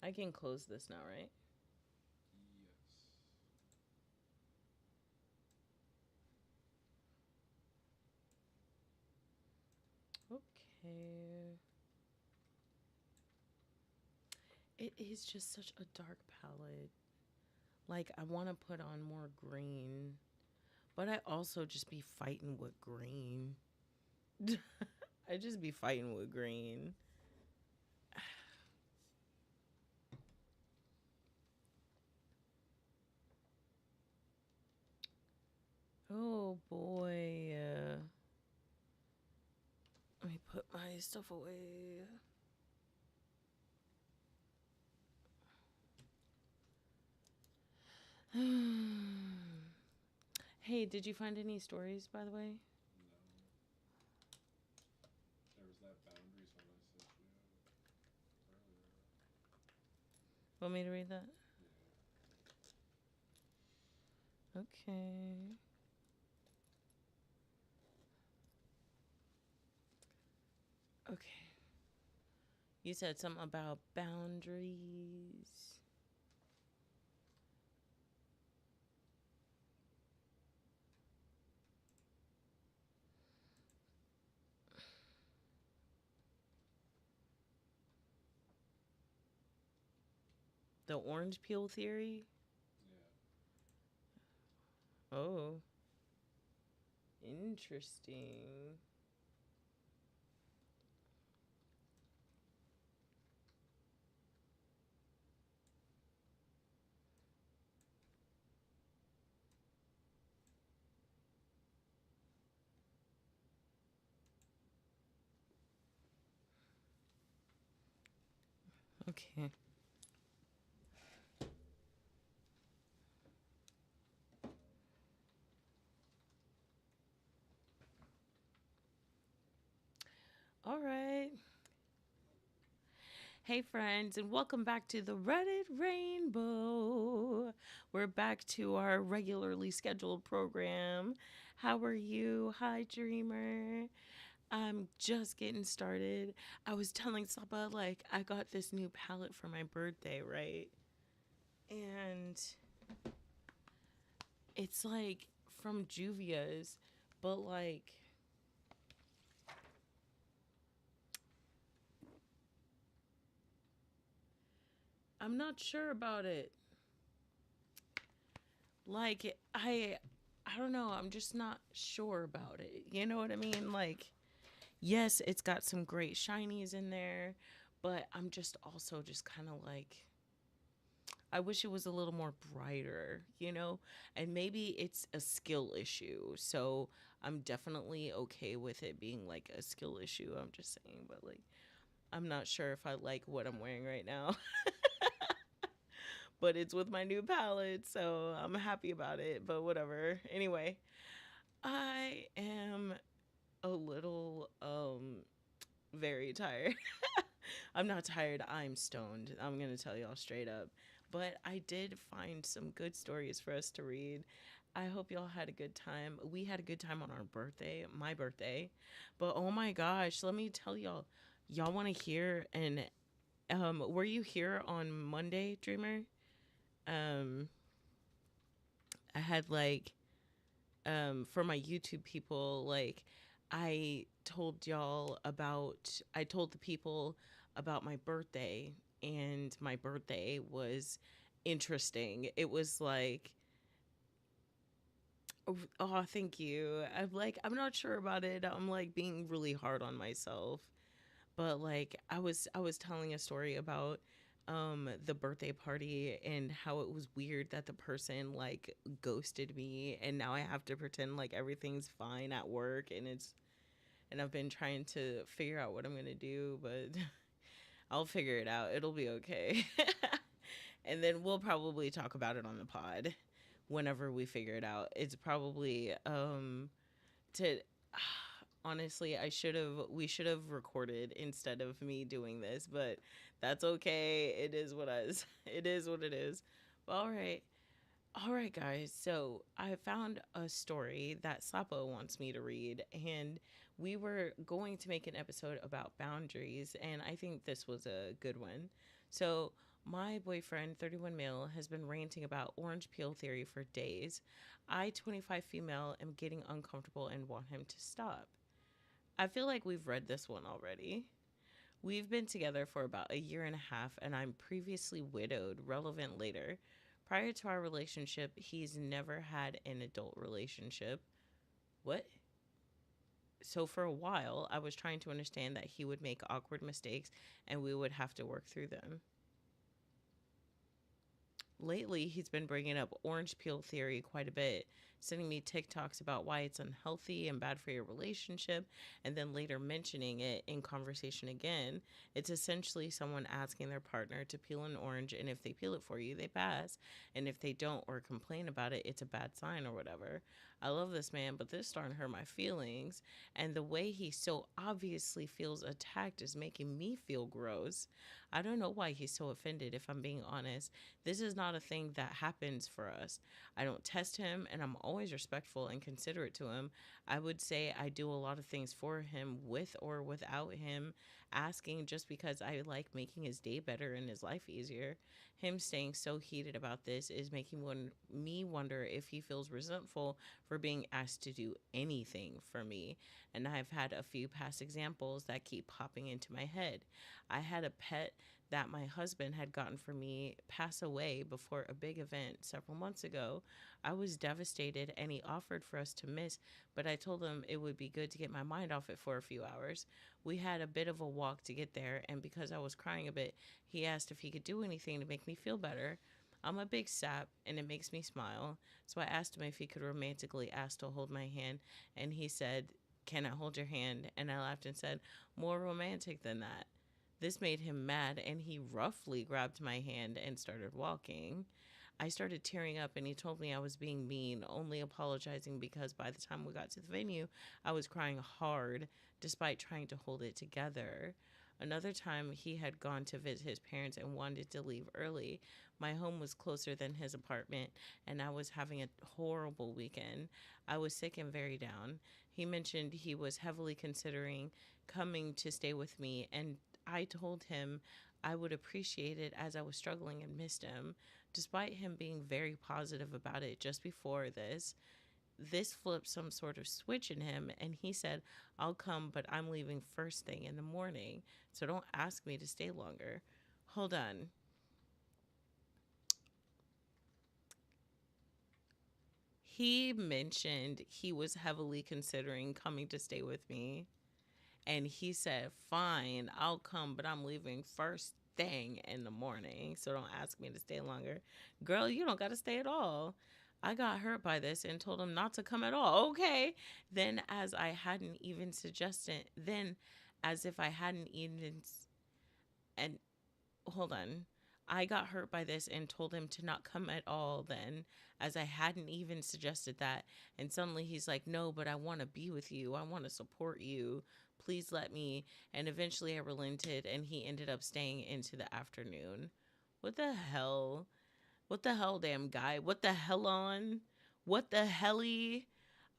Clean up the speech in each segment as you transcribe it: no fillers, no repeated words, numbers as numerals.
I can close this now, right? Yes. Okay. It is just such a dark palette. Like, I want to put on more green, but I also just be fighting with green. I just be fighting with green. Oh boy. Let me put my stuff away. Hey, did you find any stories, by the way? No. There was that boundaries one I sent you earlier. Want me to read that? Yeah. Okay. Okay. You said something about boundaries. The orange peel theory? Yeah. Oh, interesting. Okay. All right. Hey, friends, and welcome back to the Reddit Rainbow. We're back to our regularly scheduled program. How are you? Hi, Dreamer. I'm just getting started. I was telling Sapa, like, I got this new palette for my birthday, right? And it's like from Juvia's, but like, I'm not sure about it. Like, I don't know. I'm just not sure about it. You know what I mean? Like, yes, it's got some great shinies in there, but I'm just also just kind of like, I wish it was a little more brighter, you know? And maybe it's a skill issue. So I'm definitely okay with it being like a skill issue. I'm just saying, but like, I'm not sure if I like what I'm wearing right now, but it's with my new palette. So I'm happy about it, but whatever. Anyway, I am a little, very tired. I'm not tired. I'm stoned. I'm going to tell y'all straight up. But I did find some good stories for us to read. I hope y'all had a good time. We had a good time on our birthday, my birthday. But oh my gosh, let me tell y'all, y'all want to hear and were you here on Monday, Dreamer? Um I had like for my YouTube people, like I told the people about my birthday, and my birthday was interesting. It was like, oh, thank you. I'm not sure about it. I'm like being really hard on myself. But like I was telling a story about the birthday party and how it was weird that the person like ghosted me, and now I have to pretend like everything's fine at work, and I've been trying to figure out what I'm going to do, but I'll figure it out. It'll be okay. And then we'll probably talk about it on the pod whenever we figure it out. It's probably to honestly, we should have recorded instead of me doing this, but that's okay. It is what is. It is what it is. All right. All right, guys. So I found a story that Sapo wants me to read, and we were going to make an episode about boundaries, and I think this was a good one. So My boyfriend, 31 male, has been ranting about orange peel theory for days. I, 25 female, am getting uncomfortable and want him to stop. I feel like we've read this one already. We've been together for about a year and a half, and I'm previously widowed, relevant later. Prior to our relationship, he's never had an adult relationship. What? So, for a while, I was trying to understand that he would make awkward mistakes and we would have to work through them. Lately, he's been bringing up orange peel theory quite a bit, sending me TikToks about why it's unhealthy and bad for your relationship, and then later mentioning it in conversation again. It's essentially someone asking their partner to peel an orange, and if they peel it for you, they pass. And if they don't or complain about it, it's a bad sign or whatever. I love this man, but this starting to hurt my feelings. And the way he so obviously feels attacked is making me feel gross. I don't know why he's so offended, if I'm being honest. This is not a thing that happens for us. I don't test him, and I'm always respectful and considerate to him. I would say I do a lot of things for him with or without him asking, just because I like making his day better and his life easier. Him staying so heated about this is making me wonder if he feels resentful for being asked to do anything for me. And I've had a few past examples that keep popping into my head. I had a pet that my husband had gotten for me pass away before a big event several months ago. I was devastated and he offered for us to miss, but I told him it would be good to get my mind off it for a few hours. We had a bit of a walk to get there, and because I was crying a bit, he asked if he could do anything to make me feel better. I'm a big sap and it makes me smile, so I asked him if he could romantically ask to hold my hand, and he said, "Can I hold your hand?" And I laughed and said, "More romantic than that." This made him mad, and he roughly grabbed my hand and started walking. I started tearing up, and he told me I was being mean, only apologizing because by the time we got to the venue, I was crying hard despite trying to hold it together. Another time, he had gone to visit his parents and wanted to leave early. My home was closer than his apartment, and I was having a horrible weekend. I was sick and very down. He mentioned he was heavily considering coming to stay with me, and I told him I would appreciate it as I was struggling and missed him. Despite him being very positive about it just before this flipped some sort of switch in him, and he said, "I'll come, but I'm leaving first thing in the morning, so don't ask me to stay longer." Hold on. He mentioned he was heavily considering coming to stay with me, and he said, "Fine, I'll come, but I'm leaving first thing in the morning, so don't ask me to stay longer." Girl, you don't got to stay at all. I got hurt by this and told him not to come at all. Okay. Then, as if I hadn't even, and hold on. I got hurt by this and told him to not come at all then, as I hadn't even suggested that. And suddenly he's like, "No, but I want to be with you. I want to support you. Please let me." And eventually I relented, and he ended up staying into the afternoon. What the hell? What the hell, damn guy? What the hell on? What the helly?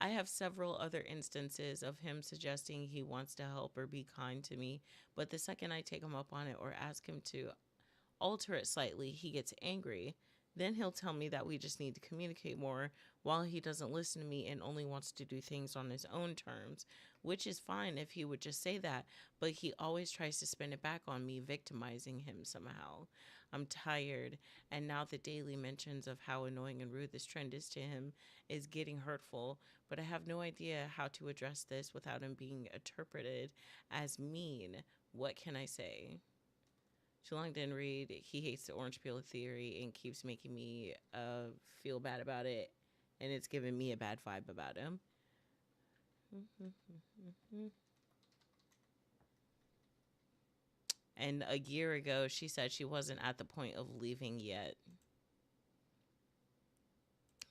I have several other instances of him suggesting he wants to help or be kind to me, but the second I take him up on it or ask him to alter it slightly, he gets angry. Then he'll tell me that we just need to communicate more, while he doesn't listen to me and only wants to do things on his own terms, which is fine if he would just say that, but he always tries to spin it back on me, victimizing him somehow. I'm tired, and now the daily mentions of how annoying and rude this trend is to him is getting hurtful, but I have no idea how to address this without him being interpreted as mean. What can I say? Too long didn't read. He hates the orange peel theory and keeps making me feel bad about it, and it's giving me a bad vibe about him. And a year ago, she said she wasn't at the point of leaving yet.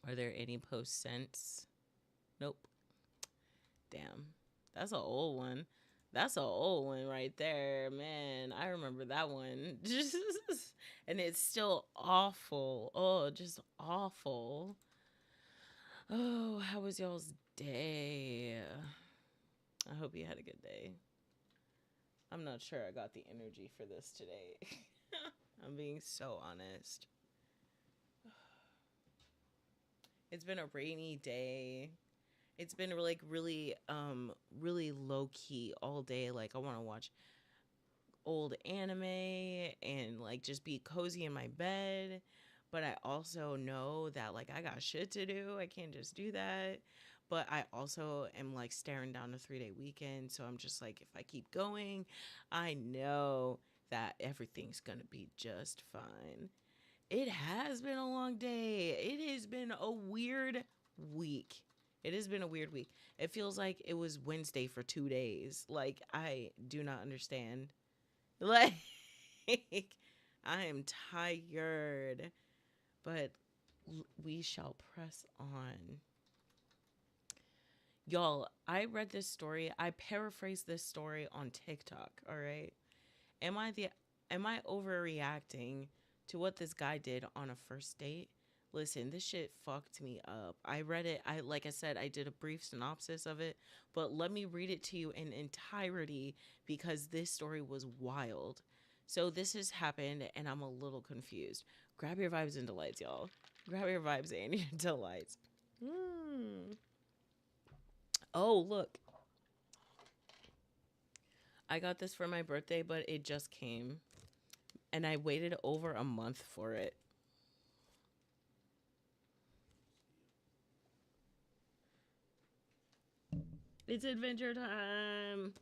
Are there any posts since? Nope. Damn. That's an old one. That's an old one right there, man. I remember that one. And it's still awful. Oh, just awful. Oh, how was y'all's day? I hope you had a good day. I'm not sure I got the energy for this today. I'm being so honest. It's been a rainy day. It's been like really low key all day. Like I want to watch old anime and like just be cozy in my bed. But I also know that like I got shit to do. I can't just do that. But I also am like staring down a 3 day weekend. So I'm just like, if I keep going, I know that everything's going to be just fine. It has been a long day. It has been a weird week. It has been a weird week. It feels like it was Wednesday for 2 days. Like, I do not understand. Like, I am tired, but we shall press on. Y'all, I read this story. I paraphrased this story on TikTok, all right? Am I the am I overreacting to what this guy did on a first date? Listen, this shit fucked me up. I read it. I like I said, I did a brief synopsis of it, but let me read it to you in entirety because this story was wild. So this has happened and I'm a little confused. Grab your vibes and delights, y'all. Grab your vibes and your delights. Mm. Oh, look. I got this for my birthday, but it just came. And I waited over a month for it. It's adventure time.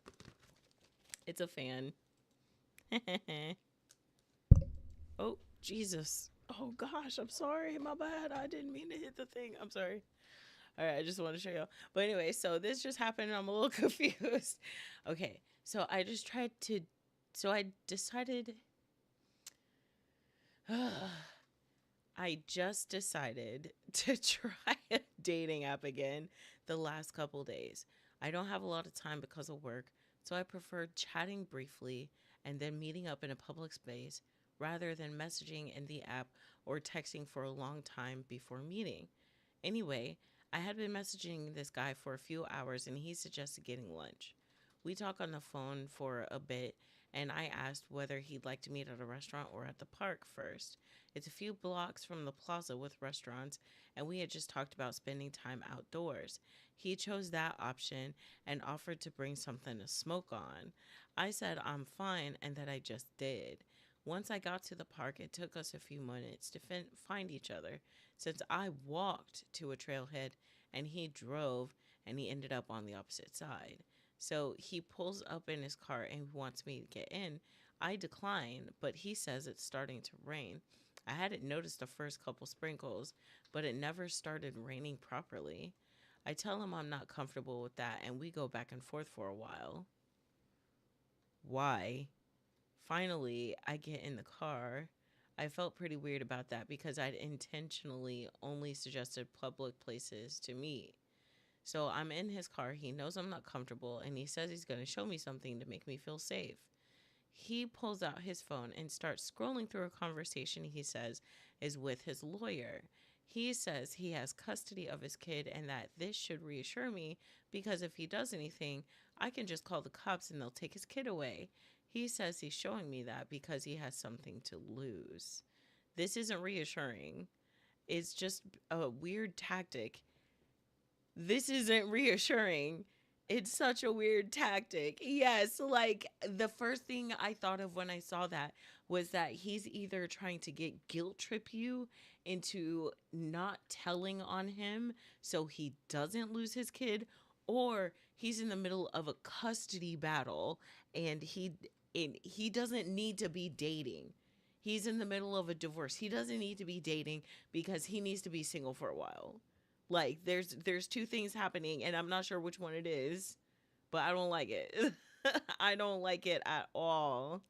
It's a fan. Oh, Jesus. Oh, gosh. I'm sorry. My bad. I didn't mean to hit the thing. I'm sorry. All right. I just want to show you. But anyway, so this just happened and I'm a little confused. Okay. So I just tried to. So I decided. I just decided to try a dating app again the last couple days. I don't have a lot of time because of work, so I prefer chatting briefly and then meeting up in a public space rather than messaging in the app or texting for a long time before meeting. Anyway, I had been messaging this guy for a few hours and he suggested getting lunch. We talked on the phone for a bit and I asked whether he'd like to meet at a restaurant or at the park first. It's a few blocks from the plaza with restaurants, and we had just talked about spending time outdoors. He chose that option and offered to bring something to smoke on. I said I'm fine and that I just did. Once I got to the park, it took us a few minutes to find each other since I walked to a trailhead and he drove and he ended up on the opposite side. So he pulls up in his car and wants me to get in. I decline, but he says it's starting to rain. I hadn't noticed the first couple sprinkles, but it never started raining properly. I tell him I'm not comfortable with that, and we go back and forth for a while. Why? Finally, I get in the car. I felt pretty weird about that because I'd intentionally only suggested public places to meet. So I'm in his car. He knows I'm not comfortable, and he says he's going to show me something to make me feel safe. He pulls out his phone and starts scrolling through a conversation he says is with his lawyer. He says he has custody of his kid and that this should reassure me because if he does anything, I can just call the cops and they'll take his kid away. He says he's showing me that because he has something to lose. This isn't reassuring. It's just a weird tactic. This isn't reassuring. It's such a weird tactic. Yes, like the first thing I thought of when I saw that was that he's either trying to get guilt trip you into not telling on him so he doesn't lose his kid, or he's in the middle of a custody battle and he doesn't need to be dating. He's in the middle of a divorce. He doesn't need to be dating because he needs to be single for a while. Like there's two things happening and I'm not sure which one it is, but I don't like it. I don't like it at all.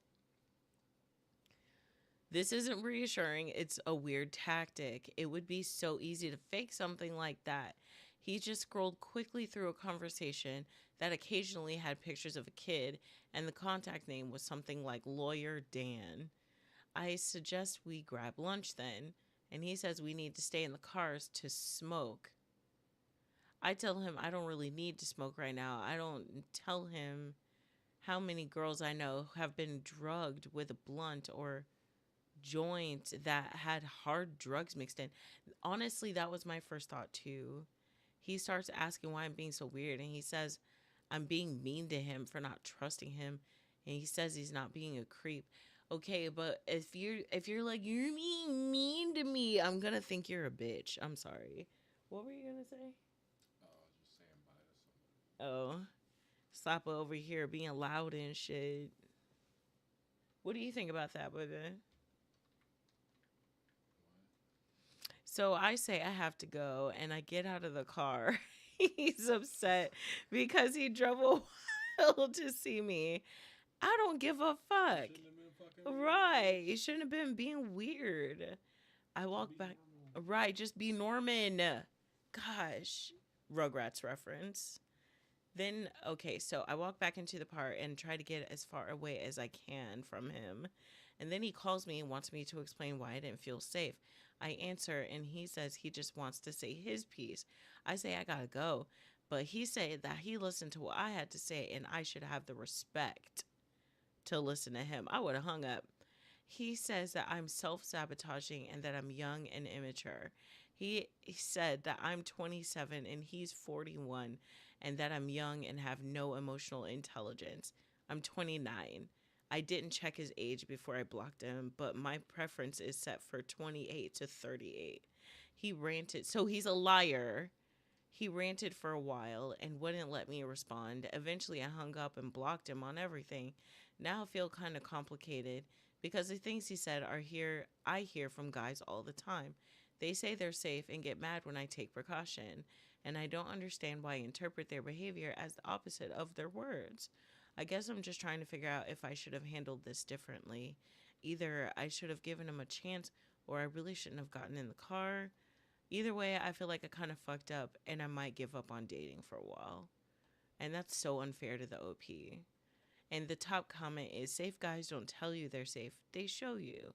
This isn't reassuring. It's a weird tactic. It would be so easy to fake something like that. He just scrolled quickly through a conversation that occasionally had pictures of a kid, and the contact name was something like Lawyer Dan. I suggest we grab lunch then, and he says we need to stay in the cars to smoke. I tell him I don't really need to smoke right now. I don't tell him how many girls I know have been drugged with a blunt or joint that had hard drugs mixed in. Honestly, that was my first thought too. He starts asking why I'm being so weird, and he says I'm being mean to him for not trusting him, and he says he's not being a creep. Okay, but if you're like you're being mean to me, I'm gonna think you're a bitch. I'm sorry. What were you gonna say? Just saying bye to somebody. Oh, Slappa over here being loud and shit. What do you think about that, baby? So I say I have to go, and I get out of the car. He's upset because he drove a while to see me. I don't give a fuck. Shouldn't have been fucking Right. You shouldn't have been being weird. I walk back. normal. Right. Just be Norman. Gosh. Rugrats reference. Then, okay, so I walk back into the park and try to get as far away as I can from him. And then he calls me and wants me to explain why I didn't feel safe. I answer and he says he just wants to say his piece. I say I gotta go. But he said that he listened to what I had to say and I should have the respect to listen to him. I would have hung up. He says that I'm self sabotaging and that I'm young and immature. He said that I'm 27 and he's 41 and that I'm young and have no emotional intelligence. I'm 29. I didn't check his age before I blocked him, but my preference is set for 28 to 38. He ranted. So he's a liar. He ranted for a while and wouldn't let me respond. Eventually, I hung up and blocked him on everything. Now I feel kind of complicated because the things he said are here I hear from guys all the time. They say they're safe and get mad when I take precaution, and I don't understand why I interpret their behavior as the opposite of their words. I guess I'm just trying to figure out if I should have handled this differently. Either I should have given him a chance or I really shouldn't have gotten in the car. Either way, I feel like I kind of fucked up and I might give up on dating for a while. And that's so unfair to the OP. And the top comment is safe guys don't tell you they're safe, they show you.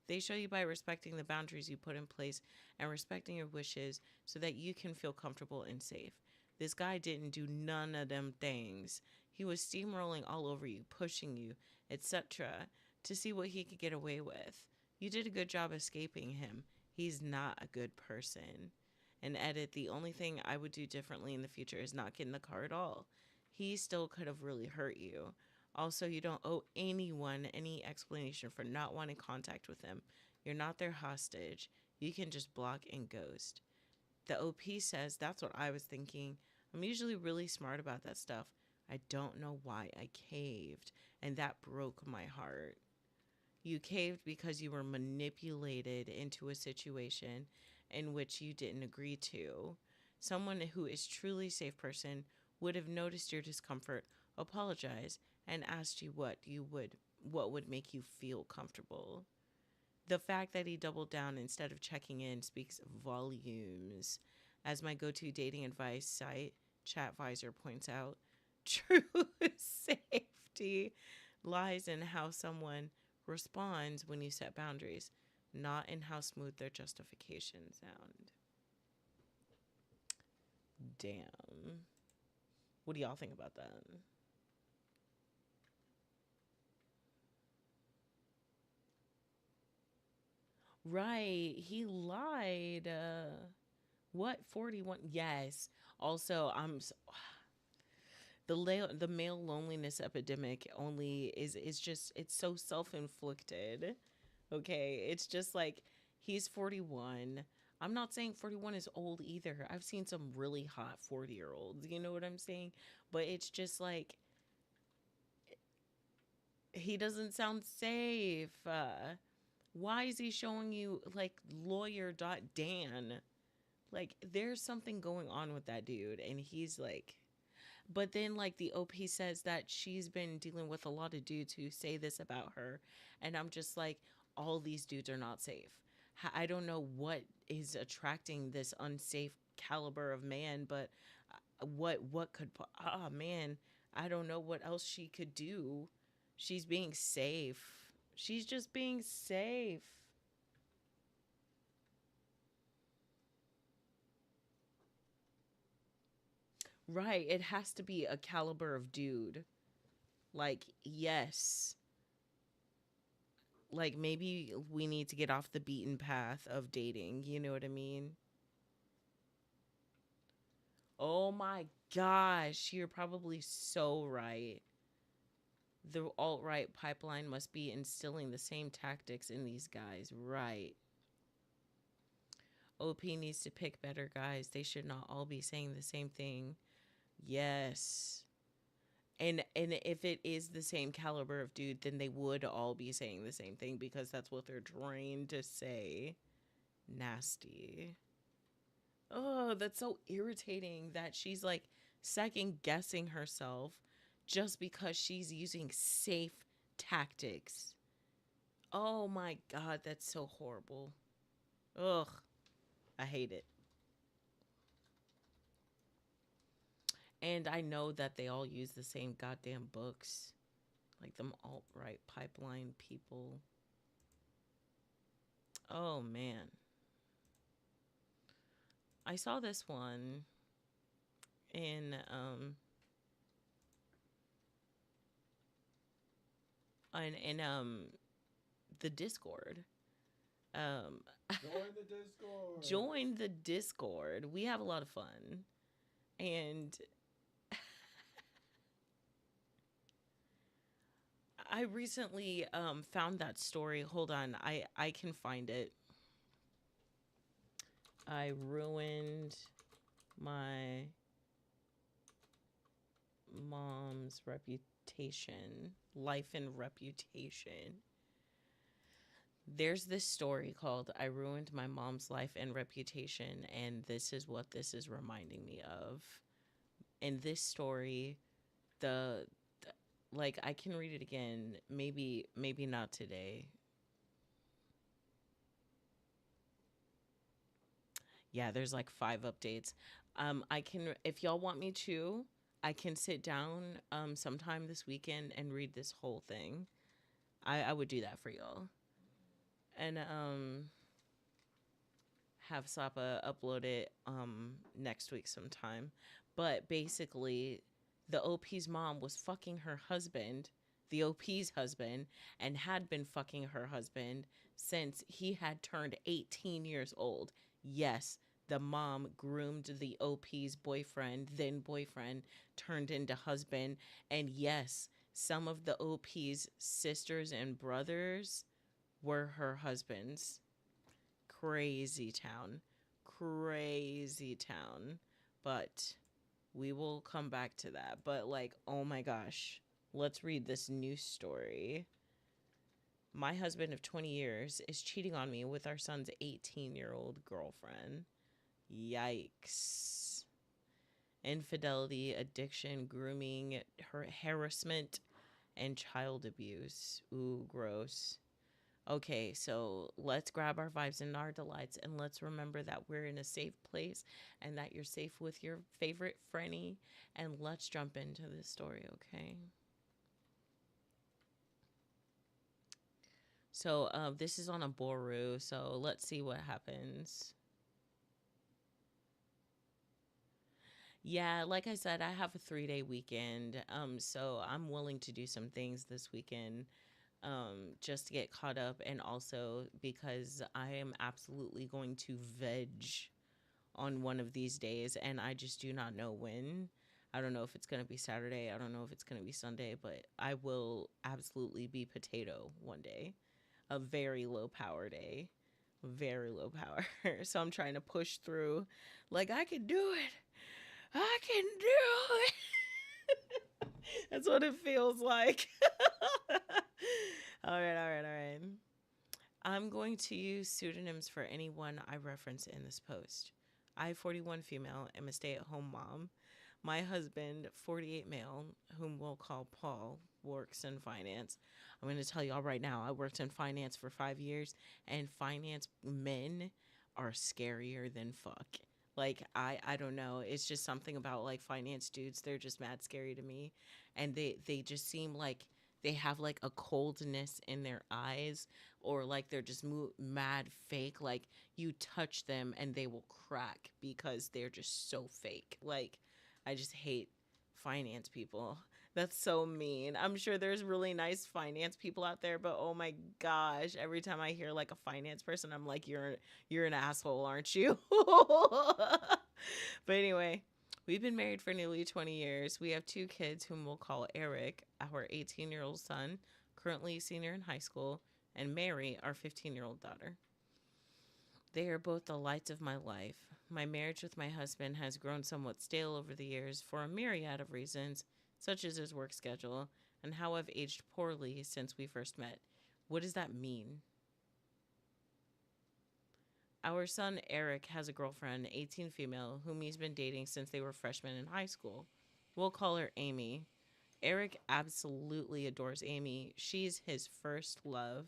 They show you by respecting the boundaries you put in place and respecting your wishes so that you can feel comfortable and safe. This guy didn't do none of them things. He was steamrolling all over you, pushing you, etc., to see what he could get away with. You did a good job escaping him. He's not a good person. And edit, the only thing I would do differently in the future is not get in the car at all. He still could have really hurt you. Also, you don't owe anyone any explanation for not wanting contact with them. You're not their hostage. You can just block and ghost. The OP says that's what I was thinking. I'm usually really smart about that stuff. I don't know why I caved, and that broke my heart. You caved because you were manipulated into a situation in which you didn't agree to. Someone who is truly a safe person would have noticed your discomfort, apologized, and asked you what would make you feel comfortable. The fact that he doubled down instead of checking in speaks volumes. As my go-to dating advice site, ChatVisor, points out, true safety lies in how someone responds when you set boundaries, not in how smooth their justifications sound. Damn. What do y'all think about that? Right. He lied. What 41? Yes. Also, the male loneliness epidemic only is just it's so self-inflicted. Okay? It's just like he's 41. I'm not saying 41 is old either. I've seen some really hot 40-year-olds, you know what I'm saying? But it's just like he doesn't sound safe. Why is he showing you like lawyer.dan? Like there's something going on with that dude and he's like but then like the OP says that she's been dealing with a lot of dudes who say this about her and I'm just like all these dudes are not safe. I don't know what is attracting this unsafe caliber of man, but what could man, I don't know what else she could do. She's being safe. She's just being safe. Right. It has to be a caliber of dude. Like, yes. Like maybe we need to get off the beaten path of dating. You know what I mean? Oh my gosh, you're probably so right. The alt right pipeline must be instilling the same tactics in these guys. Right. OP needs to pick better guys. They should not all be saying the same thing. Yes. And if it is the same caliber of dude, then they would all be saying the same thing because that's what they're trained to say. Nasty. Oh, that's so irritating that she's like second guessing herself just because she's using safe tactics. Oh my god, that's so horrible. Ugh, I hate it. And I know that they all use the same goddamn books, like them alt right pipeline people. Oh man. I saw this one in the Discord. Um Join the Discord. join the Discord. We have a lot of fun. And I recently found that story. Hold on. I can find it. I ruined my mom's reputation, life and reputation. There's this story called I Ruined My Mom's Life and Reputation, and this is what this is reminding me of. In this story, the like I can read it again, maybe not today. Yeah, there's like 5 updates. I can if y'all want me to, I can sit down sometime this weekend and read this whole thing. I would do that for y'all. And have Sapa upload it next week sometime. But basically, the OP's mom was fucking her husband, the OP's husband, and had been fucking her husband since he had turned 18 years old. Yes, the mom groomed the OP's boyfriend, then boyfriend, turned into husband. And yes, some of the OP's sisters and brothers were her husbands. Crazy town. Crazy town. But we will come back to that. But, like, oh my gosh. Let's read this news story. My husband of 20 years is cheating on me with our son's 18-year-old girlfriend. Yikes. Infidelity, addiction, grooming, harassment, and child abuse. Ooh, gross. Okay, so let's grab our vibes and our delights and let's remember that we're in a safe place and that you're safe with your favorite Frenny. And let's jump into this story, okay? So this is on a Boru, so let's see what happens. Yeah, like I said, I have a 3-day weekend, so I'm willing to do some things this weekend just to get caught up, and also because I am absolutely going to veg on one of these days, and I just do not know when. I don't know if it's going to be Saturday. I don't know if it's going to be Sunday, but I will absolutely be potato one day. A very low power day. Very low power. So I'm trying to push through. Like, I can do it. I can do it. That's what it feels like. All right, all right, all right. I'm going to use pseudonyms for anyone I reference in this post. I, 41 female, am a stay at home mom. My husband, 48 male, whom we'll call Paul, works in finance. I'm going to tell y'all right now, I worked in finance for 5 years, and finance men are scarier than fuck. Like, I don't know. It's just something about like finance dudes. They're just mad scary to me. And they just seem like they have like a coldness in their eyes, or like they're just mad fake. Like you touch them and they will crack because they're just so fake. Like I just hate finance people. That's so mean. I'm sure there's really nice finance people out there, but oh my gosh, every time I hear like a finance person, I'm like, you're an asshole, aren't you? But anyway, we've been married for nearly 20 years. We have two kids whom we'll call Eric, our 18-year-old son, currently a senior in high school, and Mary, our 15-year-old daughter. They are both the lights of my life. My marriage with my husband has grown somewhat stale over the years for a myriad of reasons, such as his work schedule and how I've aged poorly since we first met. What does that mean? Our son Eric has a girlfriend, 18 female, whom he's been dating since they were freshmen in high school. We'll call her Amy. Eric absolutely adores Amy. She's his first love,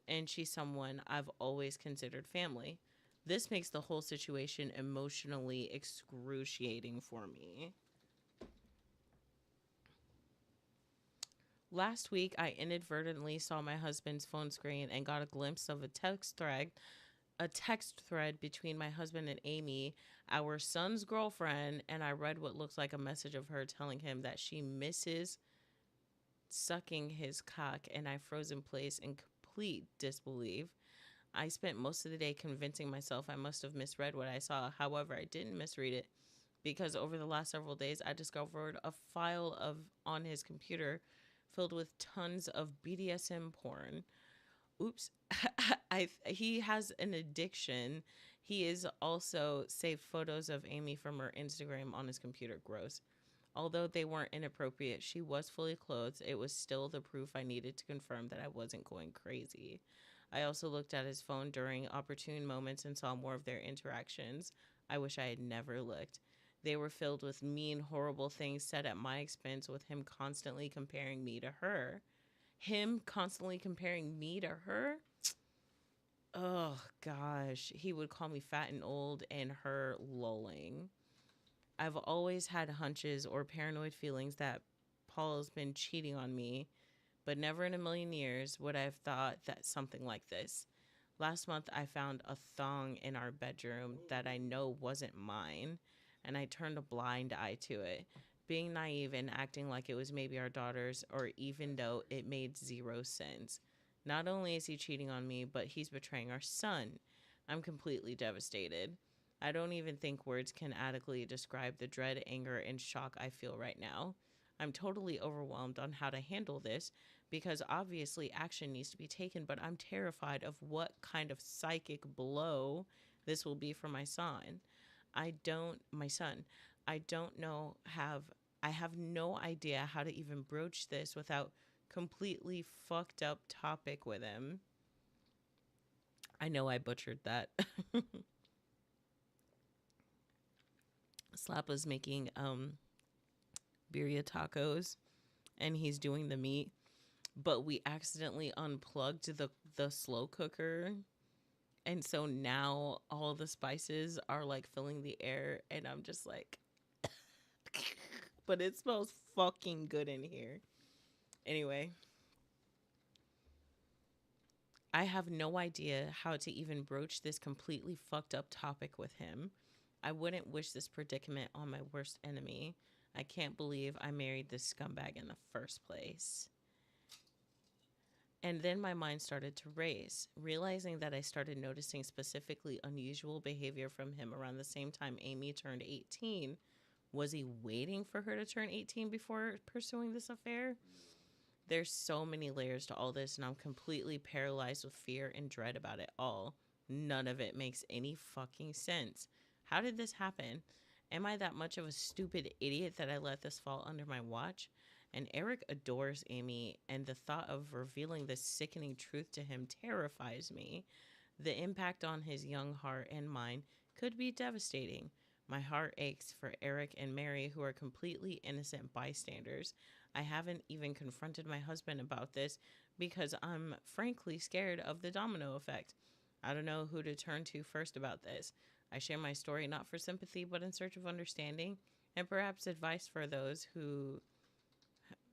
and she's someone I've always considered family. This makes the whole situation emotionally excruciating for me. Last week, I inadvertently saw my husband's phone screen and got a glimpse of a text thread between my husband and Amy, our son's girlfriend, and I read what looks like a message of her telling him that she misses sucking his cock, and I froze in place in complete disbelief. I spent most of the day convincing myself I must have misread what I saw. However, I didn't misread it because over the last several days I discovered a file of on his computer filled with tons of BDSM porn. Oops. He has an addiction. He is also saved photos of Amy from her Instagram on his computer. Gross. Although they weren't inappropriate, she was fully clothed. It was still the proof I needed to confirm that I wasn't going crazy. I also looked at his phone during opportune moments and saw more of their interactions. I wish I had never looked. They were filled with mean, horrible things said at my expense, with him constantly comparing me to her. Him constantly comparing me to her? Oh, gosh. He would call me fat and old and her lolling. I've always had hunches or paranoid feelings that Paul's been cheating on me, but never in a million years would I have thought that something like this. Last month, I found a thong in our bedroom that I know wasn't mine, and I turned a blind eye to it, being naive and acting like it was maybe our daughter's, or even though it made zero sense. Not only is he cheating on me, but he's betraying our son. I'm completely devastated. I don't even think words can adequately describe the dread, anger, and shock I feel right now. I'm totally overwhelmed on how to handle this because obviously action needs to be taken, but I'm terrified of what kind of psychic blow this will be for my son. I don't know I have no idea how to even broach this without completely fucked up topic with him. I know I butchered that. Slappa's making birria tacos and he's doing the meat, but we accidentally unplugged the slow cooker, and so now all the spices are like filling the air, and I'm just like but it smells fucking good in here. Anyway, I have no idea how to even broach this completely fucked up topic with him. I wouldn't wish this predicament on my worst enemy. I can't believe I married this scumbag in the first place. And then my mind started to race, realizing that I started noticing specifically unusual behavior from him around the same time Amy turned 18. Was he waiting for her to turn 18 before pursuing this affair? There's so many layers to all this, and I'm completely paralyzed with fear and dread about it all. None of it makes any fucking sense. How did this happen? Am I that much of a stupid idiot that I let this fall under my watch? And Eric adores Amy, and the thought of revealing this sickening truth to him terrifies me. The impact on his young heart and mind could be devastating. My heart aches for Eric and Mary, who are completely innocent bystanders. I haven't even confronted my husband about this because I'm frankly scared of the domino effect. I don't know who to turn to first about this. I share my story not for sympathy, but in search of understanding and perhaps advice for those who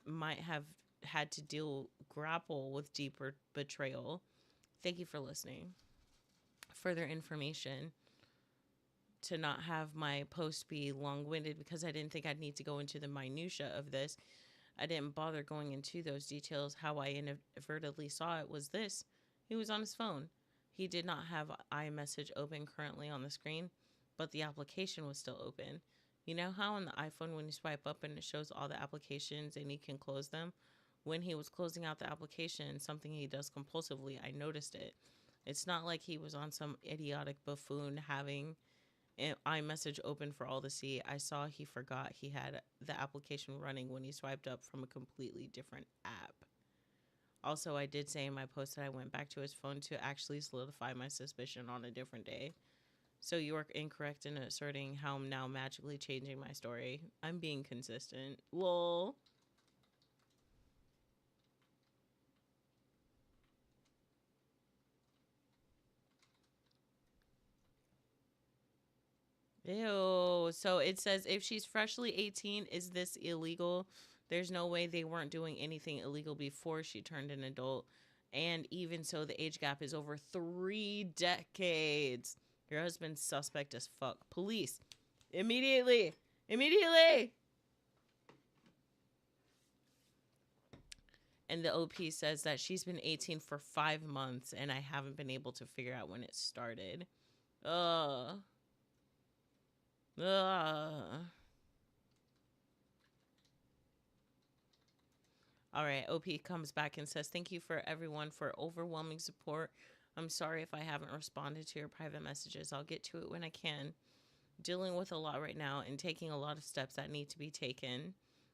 might have had to grapple with deeper betrayal. Thank you for listening. Further information, to not have my post be long-winded because I didn't think I'd need to go into the minutia of this. I didn't bother going into those details. How I inadvertently saw it was this: he was on his phone. He did not have iMessage open currently on the screen, but the application was still open. You know how on the iPhone, when you swipe up and it shows all the applications and you can close them? When he was closing out the application, something he does compulsively, I noticed it. It's not like he was on some idiotic buffoon having an iMessage open for all to see. I saw he forgot he had the application running when he swiped up from a completely different app. Also, I did say in my post that I went back to his phone to actually solidify my suspicion on a different day. So you are incorrect in asserting how I'm now magically changing my story. I'm being consistent. Lol. Ew. So it says if she's freshly 18, is this illegal? There's no way they weren't doing anything illegal before she turned an adult. And even so, the age gap is over 3 decades. Your husband's suspect as fuck. Police. Immediately. Immediately. And the OP says that she's been 18 for 5 months and I haven't been able to figure out when it started. Ugh. Ugh. All right, OP comes back and says, thank you for everyone for overwhelming support. I'm sorry if I haven't responded to your private messages. I'll get to it when I can. Dealing with a lot right now and taking a lot of steps that need to be taken.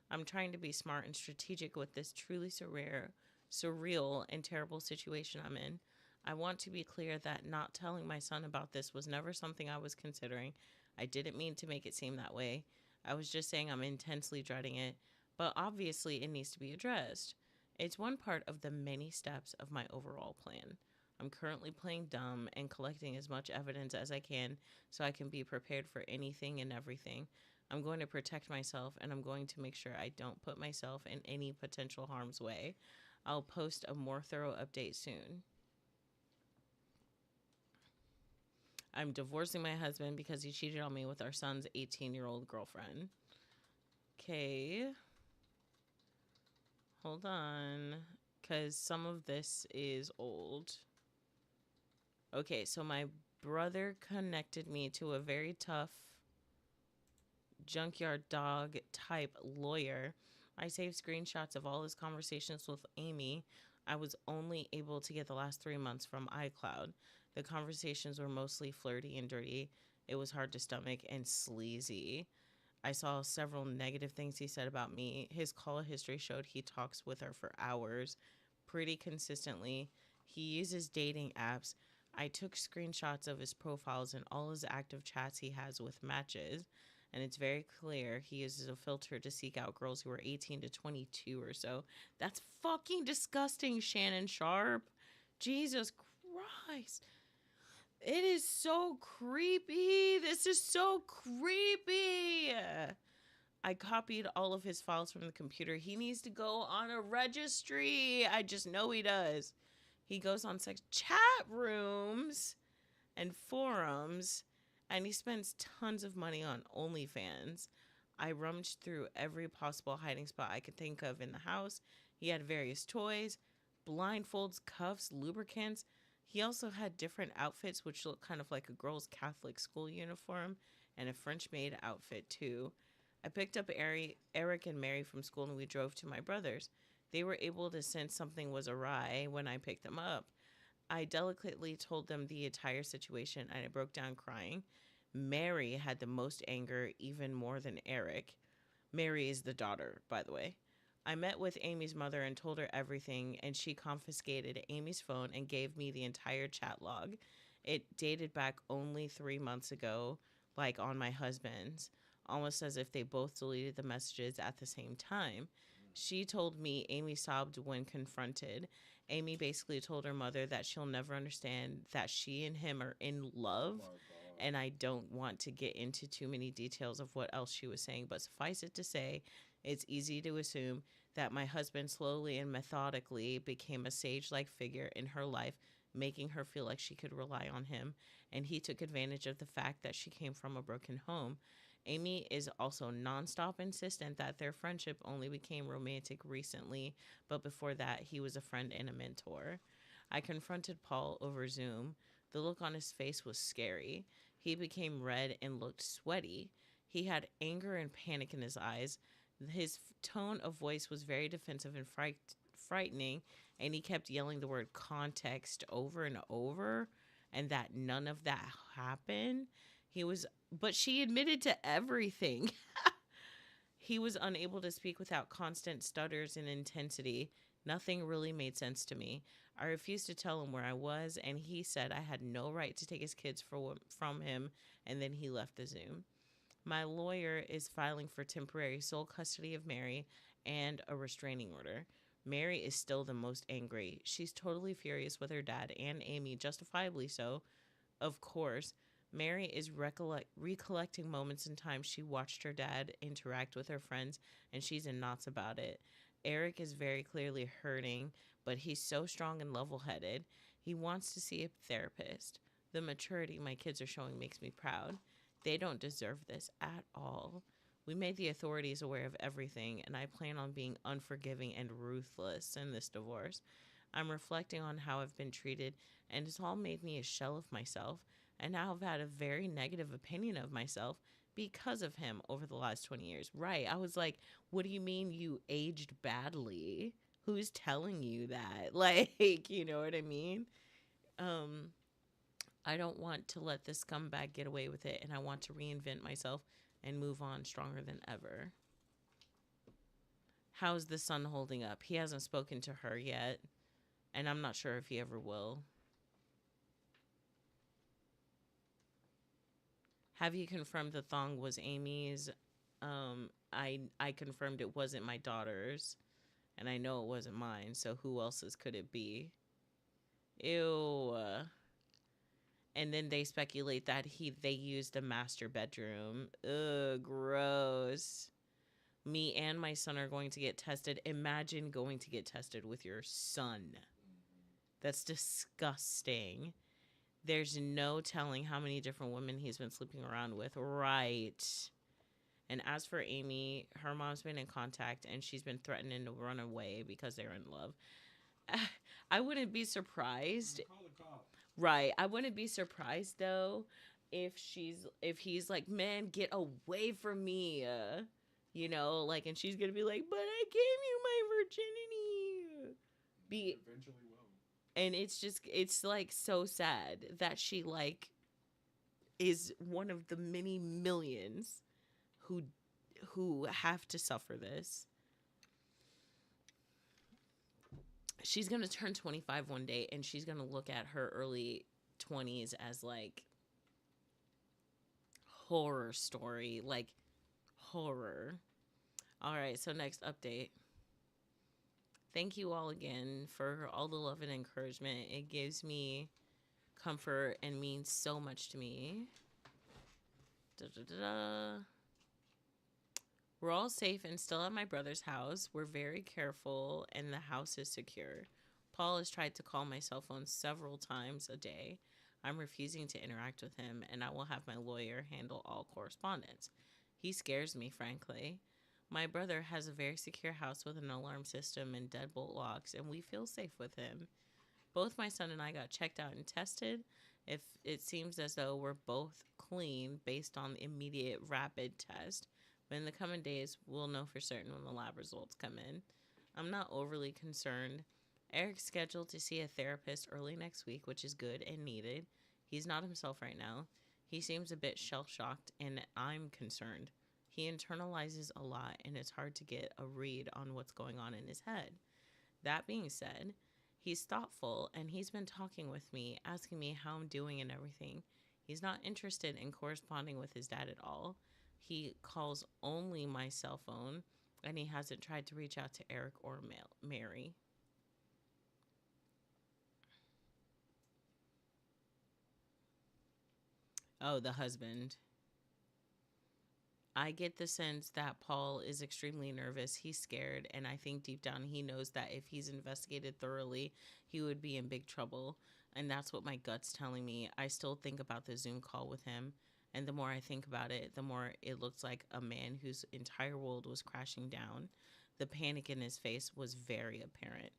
I'm trying to be smart and strategic with this truly surreal and terrible situation I'm in. I want to be clear that not telling my son about this was never something I was considering. I didn't mean to make it seem that way. I was just saying I'm intensely dreading it, but obviously it needs to be addressed. It's one part of the many steps of my overall plan. I'm currently playing dumb and collecting as much evidence as I can so I can be prepared for anything and everything. I'm going to protect myself and I'm going to make sure I don't put myself in any potential harm's way. I'll post a more thorough update soon. I'm divorcing my husband because he cheated on me with our son's 18-year-old girlfriend. Okay. Hold on. Because some of this is old. Okay, so my brother connected me to a very tough junkyard dog type lawyer. I saved screenshots of all his conversations with Amy. I was only able to get the last 3 months from iCloud. The conversations were mostly flirty and dirty. It was hard to stomach and sleazy. I saw several negative things he said about me. His call history showed he talks with her for hours, pretty consistently. He uses dating apps. I took screenshots of his profiles and all his active chats he has with matches, and it's very clear he uses a filter to seek out girls who are 18 to 22 or so. That's fucking disgusting, Shannon Sharp. Jesus Christ. It is so creepy. This is so creepy. I copied all of his files from the computer. He needs to go on a registry. I just know he does. He goes on sex chat rooms and forums, and he spends tons of money on OnlyFans. I rummaged through every possible hiding spot I could think of in the house. He had various toys, blindfolds, cuffs, lubricants. He also had different outfits, which looked kind of like a girl's Catholic school uniform, and a French maid outfit, too. I picked up Eric and Mary from school, and we drove to my brother's. They were able to sense something was awry when I picked them up. I delicately told them the entire situation, and I broke down crying. Mary had the most anger, even more than Eric. Mary is the daughter, by the way. I met with Amy's mother and told her everything, and she confiscated Amy's phone and gave me the entire chat log. It dated back only 3 months ago, like on my husband's, almost as if they both deleted the messages at the same time. She told me Amy sobbed when confronted. Amy basically told her mother that she'll never understand that she and him are in love. Oh my god. And I don't want to get into too many details of what else she was saying, but suffice it to say, it's easy to assume that my husband slowly and methodically became a sage-like figure in her life, making her feel like she could rely on him, and he took advantage of the fact that she came from a broken home. Amy is also nonstop insistent that their friendship only became romantic recently, but before that, he was a friend and a mentor. I confronted Paul over Zoom. The look on his face was scary. He became red and looked sweaty. He had anger and panic in his eyes. His tone of voice was very defensive and frightening, and he kept yelling the word context over and over, and that none of that happened. He was, but she admitted to everything. He was unable to speak without constant stutters and intensity. Nothing really made sense to me. I refused to tell him where I was, and he said I had no right to take his kids from him, and then he left the Zoom. My lawyer is filing for temporary sole custody of Mary and a restraining order. Mary is still the most angry. She's totally furious with her dad and Amy, justifiably so, of course. Mary is recollecting moments in time she watched her dad interact with her friends, and she's in knots about it. Eric is very clearly hurting, but he's so strong and level headed. He wants to see a therapist. The maturity my kids are showing makes me proud. They don't deserve this at all. We made the authorities aware of everything, and I plan on being unforgiving and ruthless in this divorce. I'm reflecting on how I've been treated, and it's all made me a shell of myself, and now I've had a very negative opinion of myself because of him over the last 20 years. Right. I was like, what do you mean you aged badly? Who's telling you that? Like, you know what I mean? Um, I don't want to let this scumbag get away with it, and I want to reinvent myself and move on stronger than ever. How's the son holding up? He hasn't spoken to her yet, and I'm not sure if he ever will. Have you confirmed the thong was Amy's? I confirmed it wasn't my daughter's, and I know it wasn't mine. So who else's could it be? Ew. And then they speculate that they used the master bedroom. Ugh, gross. Me and my son are going to get tested. Imagine going to get tested with your son. That's disgusting. There's no telling how many different women he's been sleeping around with. Right. And as for Amy, her mom's been in contact and she's been threatening to run away because they're in love. I wouldn't be surprised. Call the cops. Right. I wouldn't be surprised though if he's like, "Man, get away from me." You know, like, and she's going to be like, "But I gave you my virginity." Eventually will. And it's like so sad that she like is one of the many millions who have to suffer this. She's going to turn 25 one day, and she's going to look at her early 20s as like horror story, like horror. All right, so next update. Thank you all again for all the love and encouragement. It gives me comfort and means so much to me. Da-da-da-da. We're all safe and still at my brother's house. We're very careful, and the house is secure. Paul has tried to call my cell phone several times a day. I'm refusing to interact with him, and I will have my lawyer handle all correspondence. He scares me, frankly. My brother has a very secure house with an alarm system and deadbolt locks, and we feel safe with him. Both my son and I got checked out and tested. If it seems as though we're both clean based on the immediate rapid test, but in the coming days, we'll know for certain when the lab results come in. I'm not overly concerned. Eric's scheduled to see a therapist early next week, which is good and needed. He's not himself right now. He seems a bit shell-shocked, and I'm concerned. He internalizes a lot, and it's hard to get a read on what's going on in his head. That being said, he's thoughtful, and he's been talking with me, asking me how I'm doing and everything. He's not interested in corresponding with his dad at all. He calls only my cell phone, and he hasn't tried to reach out to Eric or Mary. Oh, the husband. I get the sense that Paul is extremely nervous. He's scared, and I think deep down he knows that if he's investigated thoroughly, he would be in big trouble. And that's what my gut's telling me. I still think about the Zoom call with him, And the more I think about it, the more it looked like a man whose entire world was crashing down. The panic in his face was very apparent.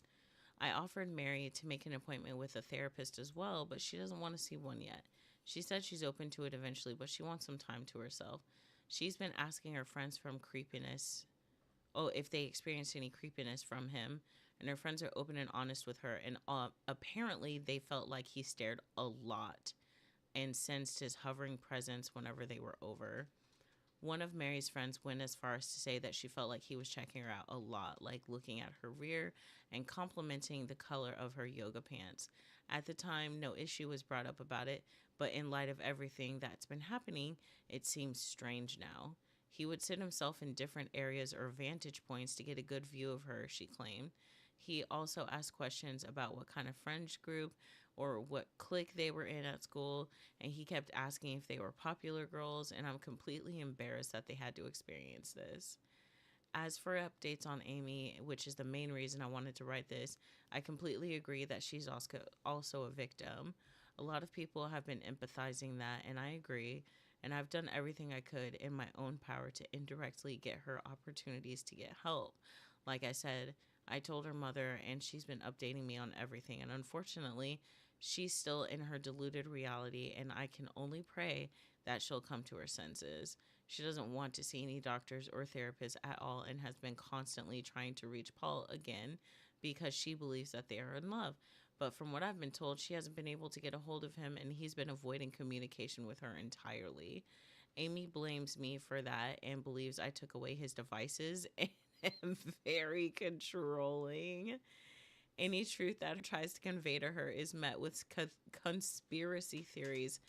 I offered Mary to make an appointment with a therapist as well, but she doesn't want to see one yet. She said she's open to it eventually, but she wants some time to herself. She's been asking her friends from creepiness, oh, if they experienced any creepiness from him, and her friends are open and honest with her. And apparently, they felt like he stared a lot and sensed his hovering presence whenever they were over. One of Mary's friends went as far as to say that she felt like he was checking her out a lot, like looking at her rear and complimenting the color of her yoga pants. At the time, no issue was brought up about it, but in light of everything that's been happening, it seems strange now. He would sit himself in different areas or vantage points to get a good view of her, she claimed. He also asked questions about what kind of friends group or what clique they were in at school, and he kept asking if they were popular girls, and I'm completely embarrassed that they had to experience this. As for updates on Amy, which is the main reason I wanted to write this, I completely agree that she's also a victim. A lot of people have been empathizing that, and I agree. And I've done everything I could in my own power to indirectly get her opportunities to get help. Like I said, I told her mother, and she's been updating me on everything. And unfortunately, she's still in her deluded reality, and I can only pray that she'll come to her senses. She doesn't want to see any doctors or therapists at all and has been constantly trying to reach Paul again because she believes that they are in love. But from what I've been told, she hasn't been able to get a hold of him and he's been avoiding communication with her entirely. Amy blames me for that and believes I took away his devices and am very controlling. Any truth that tries to convey to her is met with conspiracy theories.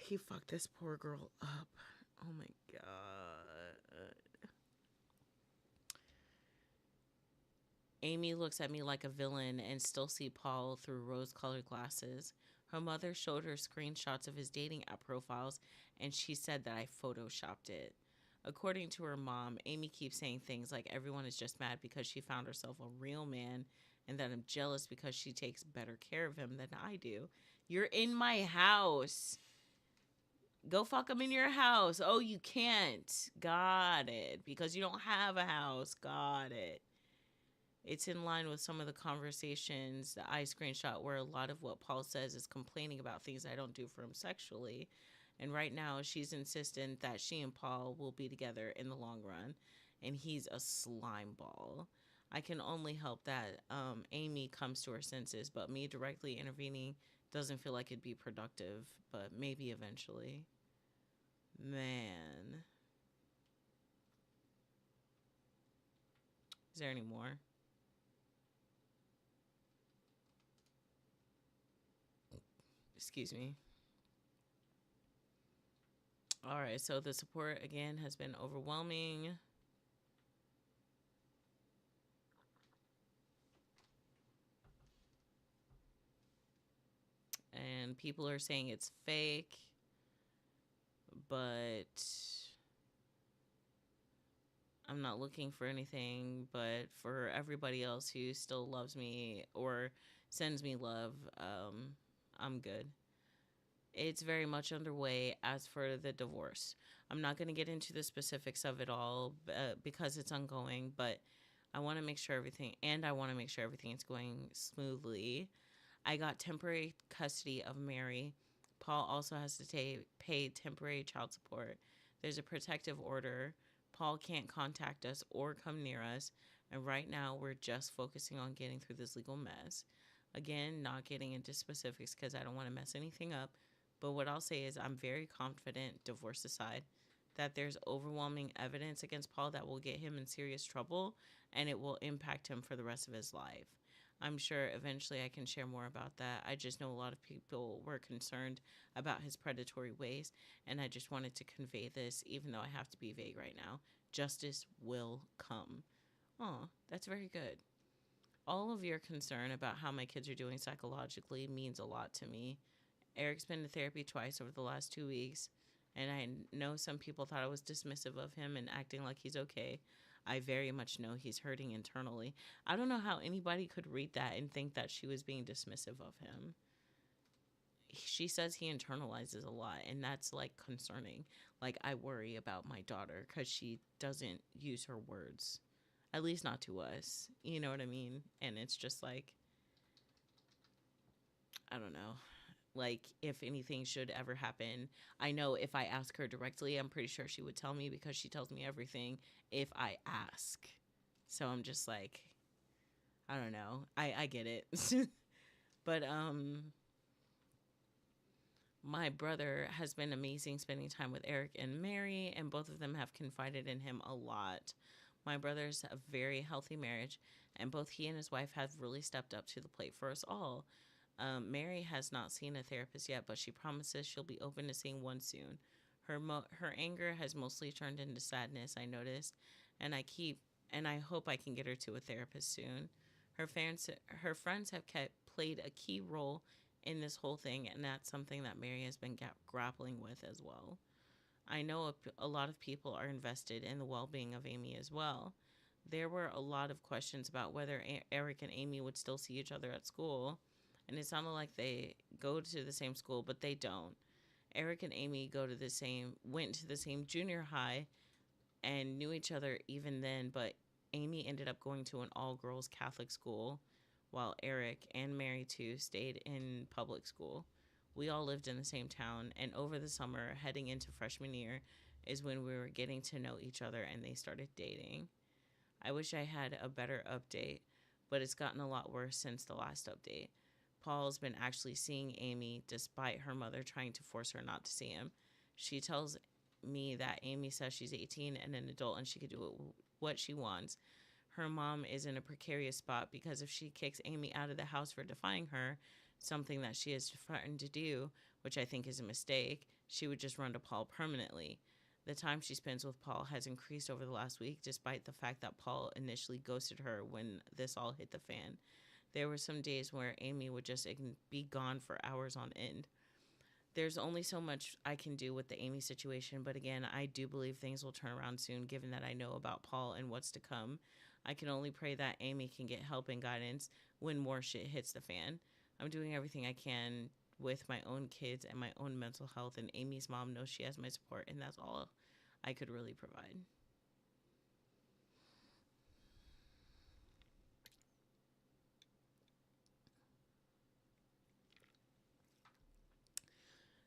He fucked this poor girl up. Oh my god. Amy looks at me like a villain and still see Paul through rose-colored glasses. Her mother showed her screenshots of his dating app profiles and she said that I photoshopped it. According to her mom, Amy keeps saying things like everyone is just mad because she found herself a real man and that I'm jealous because she takes better care of him than I do. You're in my house. Go fuck him in your house. Oh, you can't. Got it. Because you don't have a house. Got it. It's in line with some of the conversations that I screenshot where a lot of what Paul says is complaining about things I don't do for him sexually. And right now, she's insistent that she and Paul will be together in the long run. And he's a slime ball. I can only hope that Amy comes to her senses, but me directly intervening doesn't feel like it'd be productive, but maybe eventually. Man. Is there any more? Excuse me. All right, so the support again has been overwhelming. And people are saying it's fake, but I'm not looking for anything. But for everybody else who still loves me or sends me love, I'm good. It's very much underway as for the divorce. I'm not going to get into the specifics of it all because it's ongoing, but I want to make sure everything, and I want to make sure everything is going smoothly. I got temporary custody of Mary. Paul also has to pay temporary child support. There's a protective order. Paul can't contact us or come near us. And right now, we're just focusing on getting through this legal mess. Again, not getting into specifics because I don't want to mess anything up. But what I'll say is I'm very confident, divorce aside, that there's overwhelming evidence against Paul that will get him in serious trouble and it will impact him for the rest of his life. I'm sure eventually I can share more about that. I just know a lot of people were concerned about his predatory ways, and I just wanted to convey this, even though I have to be vague right now. Justice will come. Oh, that's very good. All of your concern about how my kids are doing psychologically means a lot to me. Eric's been to therapy twice over the last 2 weeks, and I know some people thought I was dismissive of him and acting like he's okay. I very much know he's hurting internally. I don't know how anybody could read that and think that she was being dismissive of him. she says he internalizes a lot, and that's like concerning. Like, I worry about my daughter because she doesn't use her words, at least not to us. You know what I mean? And it's just like, I don't know. Like, if anything should ever happen, I know if I ask her directly, I'm pretty sure she would tell me because she tells me everything if I ask. So I'm just like, I don't know. I get it. But my brother has been amazing spending time with Eric and Mary, and both of them have confided in him a lot. My brother's a very healthy marriage, and both he and his wife have really stepped up to the plate for us all. Mary has not seen a therapist yet, but she promises she'll be open to seeing one soon. Her anger has mostly turned into sadness, I noticed, and I hope I can get her to a therapist soon. Her friends have played a key role in this whole thing, and that's something that Mary has been grappling with as well. I know a lot of people are invested in the well being of Amy as well. There were a lot of questions about whether Eric and Amy would still see each other at school, and it sounded like they go to the same school, but they don't. Eric and Amy went to the same junior high and knew each other even then, but Amy ended up going to an all girls Catholic school, while Eric and Mary too stayed in public school. We all lived in the same town, and over the summer, heading into freshman year, is when we were getting to know each other and they started dating. I wish I had a better update, but it's gotten a lot worse since the last update. Paul's been actually seeing Amy despite her mother trying to force her not to see him. She tells me that Amy says she's 18 and an adult and she can do what she wants. Her mom is in a precarious spot because if she kicks Amy out of the house for defying her, something that she has threatened to do, which I think is a mistake, she would just run to Paul permanently. The time she spends with Paul has increased over the last week, despite the fact that Paul initially ghosted her when this all hit the fan. There were some days where Amy would just be gone for hours on end. There's only so much I can do with the Amy situation, but again, I do believe things will turn around soon given that I know about Paul and what's to come. I can only pray that Amy can get help and guidance when more shit hits the fan. I'm doing everything I can with my own kids and my own mental health, and Amy's mom knows she has my support, and that's all I could really provide.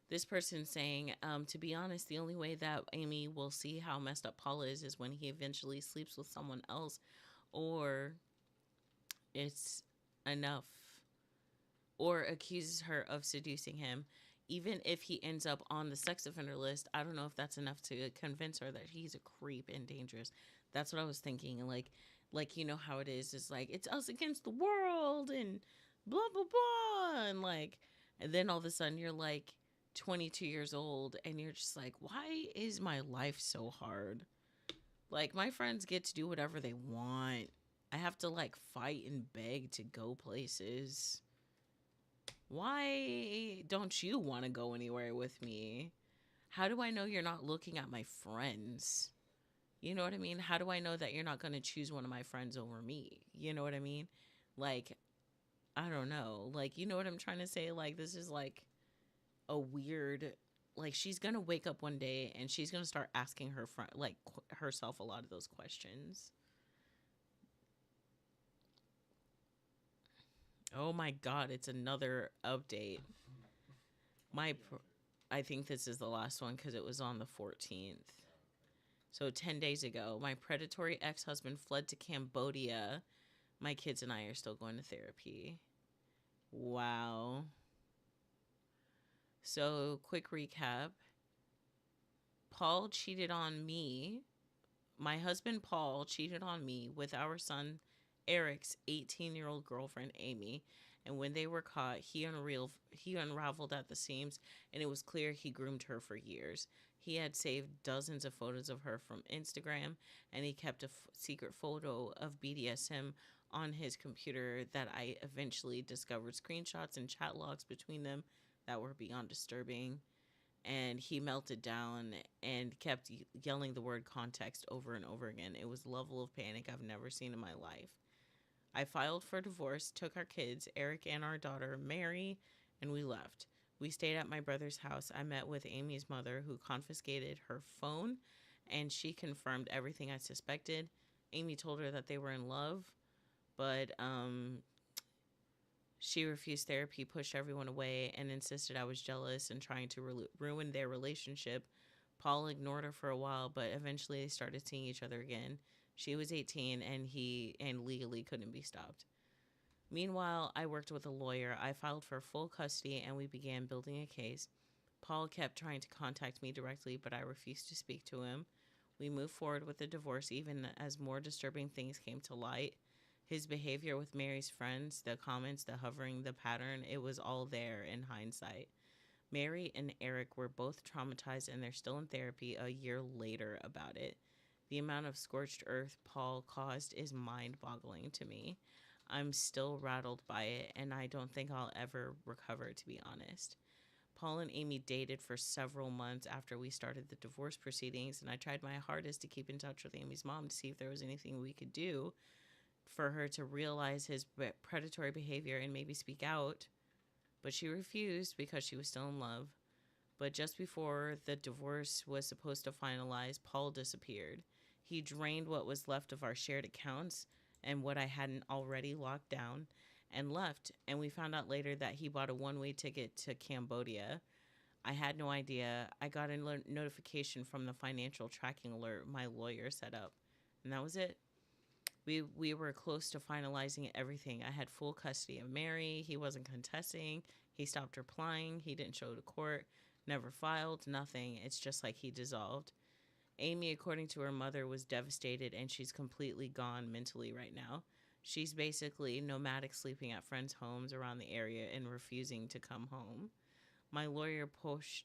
This person saying, to be honest, the only way that Amy will see how messed up Paul is when he eventually sleeps with someone else, or it's enough, or accuses her of seducing him. Even if he ends up on the sex offender list, I don't know if that's enough to convince her that he's a creep and dangerous. That's what I was thinking. Like you know how it is like it's us against the world and blah blah blah, and like, and then all of a sudden you're like 22 years old and you're just like, why is my life so hard? Like, my friends get to do whatever they want. I have to like fight and beg to go places. Why don't you want to go anywhere with me? How do I know you're not looking at my friends? You know what I mean? How do I know that you're not going to choose one of my friends over me? You know what I mean? Like, I don't know. Like, you know what I'm trying to say? Like, this is like a weird, like, she's going to wake up one day and she's going to start asking herself a lot of those questions. Oh my God, it's another update. My, I think this is the last one because it was on the 14th. So 10 days ago, my predatory ex-husband fled to Cambodia. My kids and I are still going to therapy. Wow. So, quick recap. Paul cheated on me. My husband Paul cheated on me with our son Eric's 18-year-old girlfriend Amy, and when they were caught, he unraveled at the seams, and it was clear he groomed her for years. He had saved dozens of photos of her from Instagram, and he kept a secret photo of BDSM on his computer that I eventually discovered screenshots and chat logs between them that were beyond disturbing. And he melted down and kept yelling the word context over and over again. It was a level of panic I've never seen in my life. I filed for divorce, took our kids, Eric and our daughter, Mary, and we left. We stayed at my brother's house. I met with Amy's mother, who confiscated her phone, and she confirmed everything I suspected. Amy told her that they were in love, but she refused therapy, pushed everyone away, and insisted I was jealous and trying to ruin their relationship. Paul ignored her for a while, but eventually they started seeing each other again. She was 18 and he and legally couldn't be stopped. Meanwhile, I worked with a lawyer. I filed for full custody and we began building a case. Paul kept trying to contact me directly, but I refused to speak to him. We moved forward with the divorce even as more disturbing things came to light. His behavior with Mary's friends, the comments, the hovering, the pattern, it was all there in hindsight. Mary and Eric were both traumatized and they're still in therapy a year later about it. The amount of scorched earth Paul caused is mind boggling to me. I'm still rattled by it, and I don't think I'll ever recover, to be honest. Paul and Amy dated for several months after we started the divorce proceedings, and I tried my hardest to keep in touch with Amy's mom to see if there was anything we could do for her to realize his predatory behavior and maybe speak out. But she refused because she was still in love. But just before the divorce was supposed to finalize, Paul disappeared. He drained what was left of our shared accounts and what I hadn't already locked down and left. And we found out later that he bought a one-way ticket to Cambodia. I had no idea. I got a notification from the financial tracking alert my lawyer set up. And that was it. We were close to finalizing everything. I had full custody of Mary. He wasn't contesting. He stopped replying. He didn't show to court. Never filed. Nothing. It's just like he dissolved. Amy, according to her mother, was devastated and she's completely gone mentally right now. She's basically nomadic, sleeping at friends' homes around the area and refusing to come home. My lawyer pushed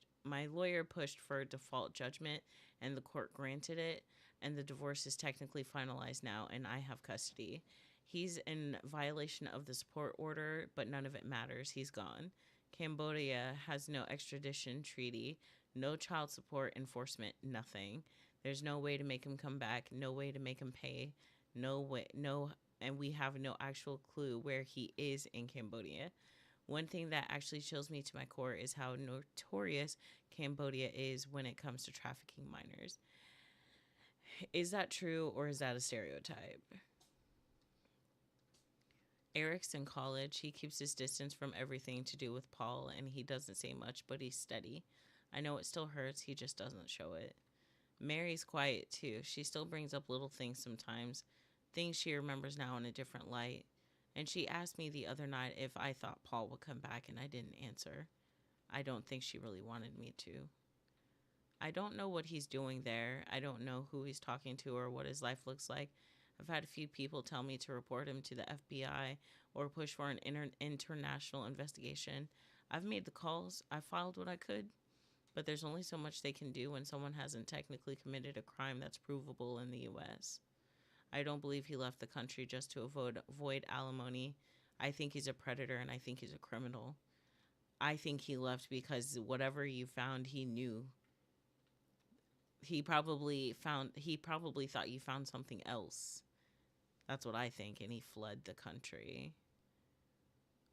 for a default judgment and the court granted it, and the divorce is technically finalized now and I have custody. He's in violation of the support order, but none of it matters. He's gone. Cambodia has no extradition treaty, no child support enforcement, nothing. There's no way to make him come back, no way to make him pay, no way, no, and we have no actual clue where he is in Cambodia. One thing that actually chills me to my core is how notorious Cambodia is when it comes to trafficking minors. Is that true or is that a stereotype? Eric's in college. He keeps his distance from everything to do with Paul, and he doesn't say much, but he's steady. I know it still hurts, he just doesn't show it. Mary's quiet too. She still brings up little things sometimes, things she remembers now in a different light. And she asked me the other night if I thought Paul would come back, and I didn't answer. I don't think she really wanted me to. I don't know what he's doing there. I don't know who he's talking to or what his life looks like. I've had a few people tell me to report him to the FBI or push for an international investigation. I've made the calls. I filed what I could. But there's only so much they can do when someone hasn't technically committed a crime that's provable in the U.S. I don't believe he left the country just to avoid alimony. I think he's a predator and I think he's a criminal. I think he left because whatever you found, he knew. He probably thought you found something else. That's what I think, and he fled the country.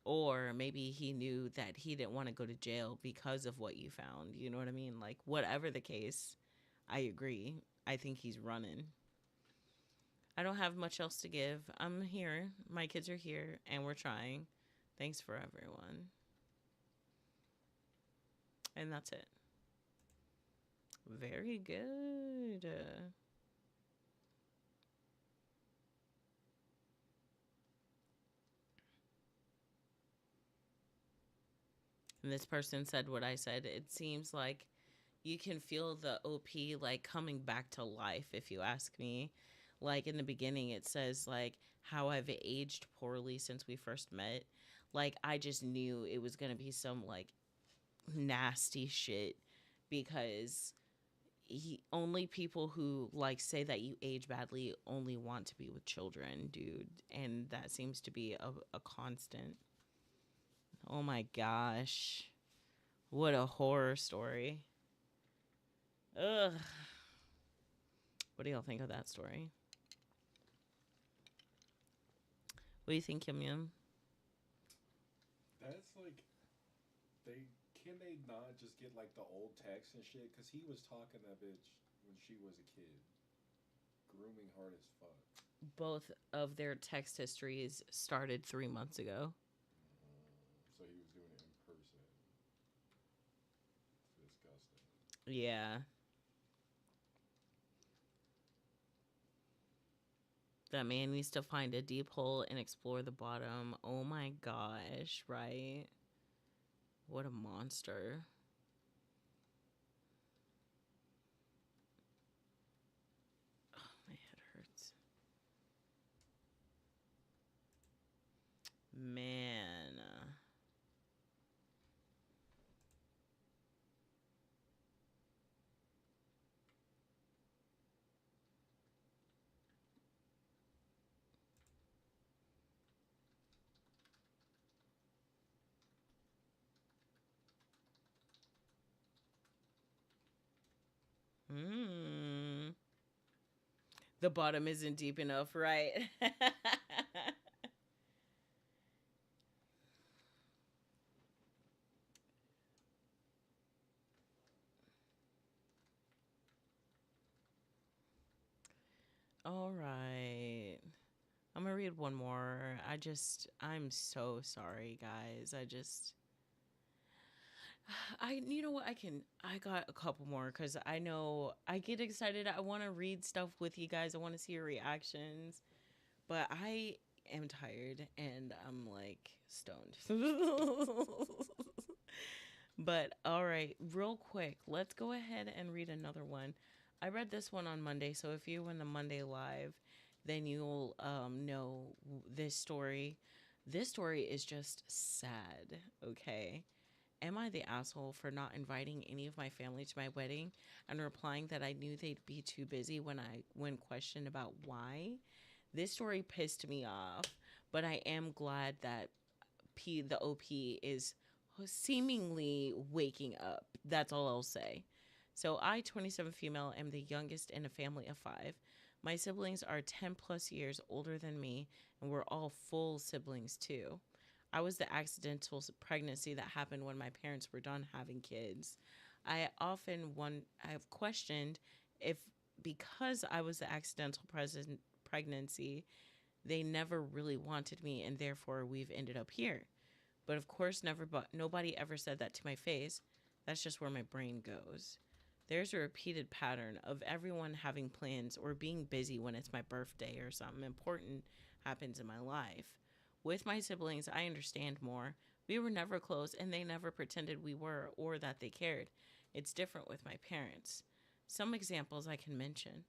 Or maybe he knew that he didn't want to go to jail because of what you found. You know what I mean? Like, whatever the case, I agree. I think he's running. I don't have much else to give. I'm here. My kids are here, and we're trying. Thanks for everyone. And that's it. Very good. And this person said what I said. It seems like you can feel the OP like coming back to life, if you ask me. Like in the beginning, it says like how I've aged poorly since we first met. Like I just knew it was gonna be some like nasty shit because only people who like say that you age badly only want to be with children, dude, and that seems to be a constant. Oh my gosh, what a horror story. Ugh. What do y'all think of that story? What do you think, Yum Yum? That's like they can they not just get like the old text and shit? Cause he was talking that bitch when she was a kid, grooming hard as fuck. Both of their text histories started 3 months ago. So he was doing it in person. It's disgusting. Yeah. That man needs to find a deep hole and explore the bottom. Oh my gosh, right? What a monster. Oh, my head hurts. Man. Hmm. The bottom isn't deep enough, right? All right. I'm gonna read one more. I'm so sorry, guys. You know what? I got a couple more because I know I get excited. I want to read stuff with you guys. I want to see your reactions, but I am tired and I'm like stoned. But all right, real quick, let's go ahead and read another one. I read this one on Monday, so if you were in the Monday live, then you'll know this story. This story is just sad, okay? Am I the asshole for not inviting any of my family to my wedding and replying that I knew they'd be too busy when questioned about why? This story pissed me off, but I am glad that the OP is seemingly waking up. That's all I'll say. So I, 27 female, am the youngest in a family of 5. My siblings are 10 plus years older than me, and we're all full siblings too. I was the accidental pregnancy that happened when my parents were done having kids. I've questioned if because I was the accidental pregnancy, they never really wanted me, and therefore we've ended up here. But of course, nobody ever said that to my face. That's just where my brain goes. There's a repeated pattern of everyone having plans or being busy when it's my birthday or something important happens in my life. With my siblings, I understand more. We were never close and they never pretended we were or that they cared. It's different with my parents. Some examples I can mention.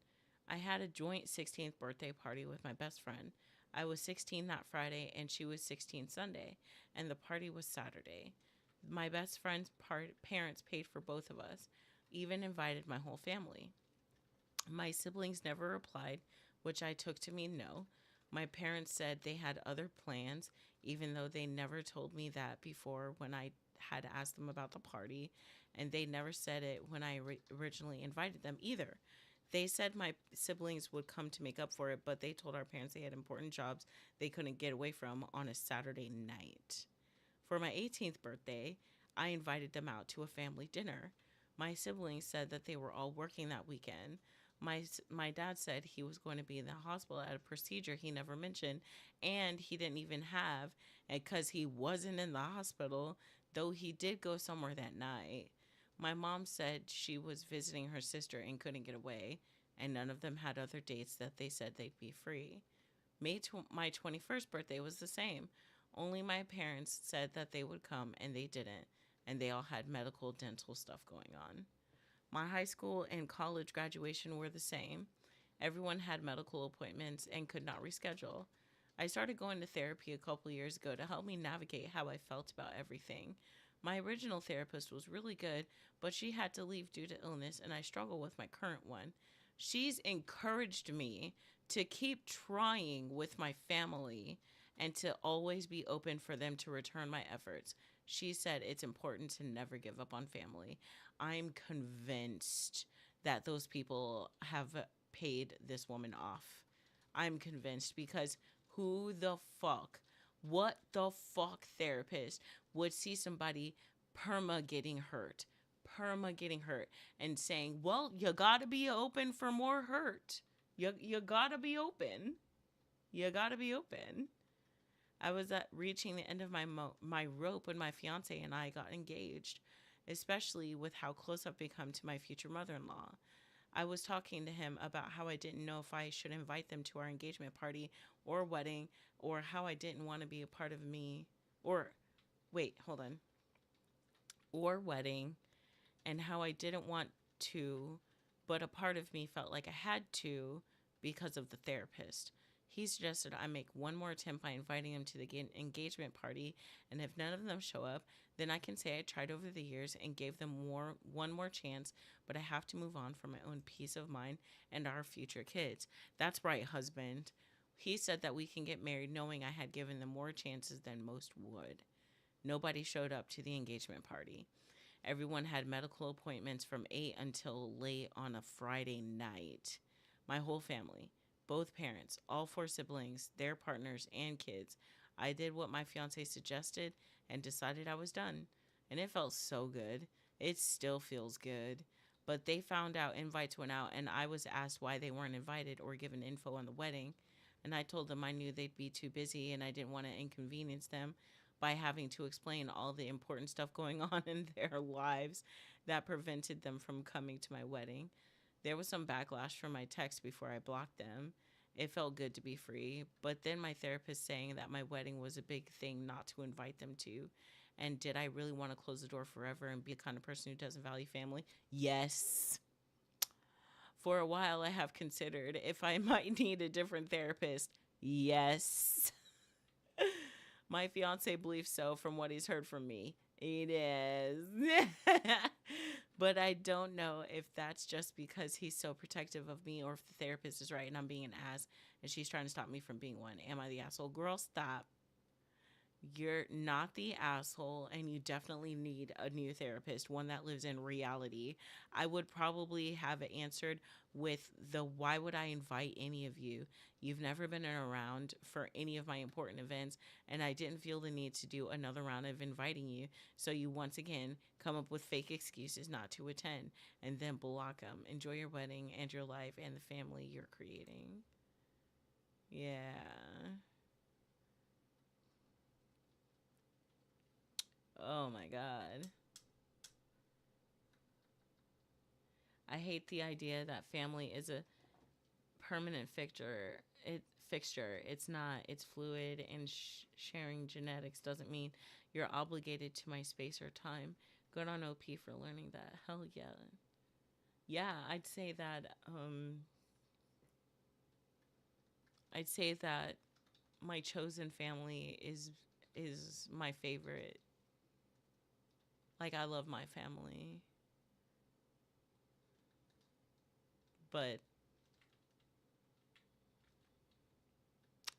I had a joint 16th birthday party with my best friend. I was 16 that Friday and she was 16 Sunday, and the party was Saturday. My best friend's parents paid for both of us, even invited my whole family. My siblings never replied, which I took to mean no. My parents said they had other plans, even though they never told me that before when I had asked them about the party, and they never said it when I originally invited them either. They said my siblings would come to make up for it, but they told our parents they had important jobs they couldn't get away from on a Saturday night. For my 18th birthday, I invited them out to a family dinner. My siblings said that they were all working that weekend. My dad said he was going to be in the hospital at a procedure he never mentioned, and he didn't even have, because he wasn't in the hospital, though he did go somewhere that night. My mom said she was visiting her sister and couldn't get away, and none of them had other dates that they said they'd be free. My 21st birthday was the same. Only my parents said that they would come and they didn't, and they all had medical dental stuff going on. My high school and college graduation were the same. Everyone had medical appointments and could not reschedule. I started going to therapy a couple years ago to help me navigate how I felt about everything. My original therapist was really good, but she had to leave due to illness, and I struggle with my current one. She's encouraged me to keep trying with my family and to always be open for them to return my efforts. She said it's important to never give up on family. I'm convinced that those people have paid this woman off. I'm convinced because who the fuck, what the fuck therapist would see somebody perma getting hurt, perma getting hurt, and saying, well, you gotta be open for more hurt. You gotta be open. You gotta be open. I was at reaching the end of my rope when my fiance and I got engaged, especially with how close I've become to my future mother-in-law. I was talking to him about how I didn't know if I should invite them to our engagement party or wedding, or how I didn't want to be a part of me, or wait, hold on, or wedding, and how I didn't want to, but a part of me felt like I had to because of the therapist. He suggested I make one more attempt by inviting them to the engagement party, and if none of them show up, then I can say I tried over the years and gave them one more chance, but I have to move on for my own peace of mind and our future kids. That's right, husband. He said that we can get married knowing I had given them more chances than most would. Nobody showed up to the engagement party. Everyone had medical appointments from 8 until late on a Friday night. My whole family, both parents, all 4 siblings, their partners, and kids. I did what my fiance suggested and decided I was done. And it felt so good. It still feels good. But they found out invites went out, and I was asked why they weren't invited or given info on the wedding. And I told them I knew they'd be too busy and I didn't want to inconvenience them by having to explain all the important stuff going on in their lives that prevented them from coming to my wedding. There was some backlash from my text before I blocked them. It felt good to be free, but then my therapist saying that my wedding was a big thing not to invite them to. And did I really want to close the door forever and be the kind of person who doesn't value family? Yes. For a while, I have considered if I might need a different therapist. Yes. My fiance believes so from what he's heard from me. It is. But I don't know if that's just because he's so protective of me or if the therapist is right and I'm being an ass and she's trying to stop me from being one. Am I the asshole? Girl, stop. You're not the asshole, and you definitely need a new therapist, one that lives in reality. I would probably have it answered with the why would I invite any of you? You've never been around for any of my important events, and I didn't feel the need to do another round of inviting you. So you once again come up with fake excuses not to attend, and then block them. Enjoy your wedding and your life and the family you're creating. Yeah. Oh my God. I hate the idea that family is a permanent fixture. It's not. It's fluid, and sharing genetics doesn't mean you're obligated to my space or time. Good on OP for learning that. Hell yeah. Yeah, I'd say that my chosen family is my favorite. Like, I love my family, but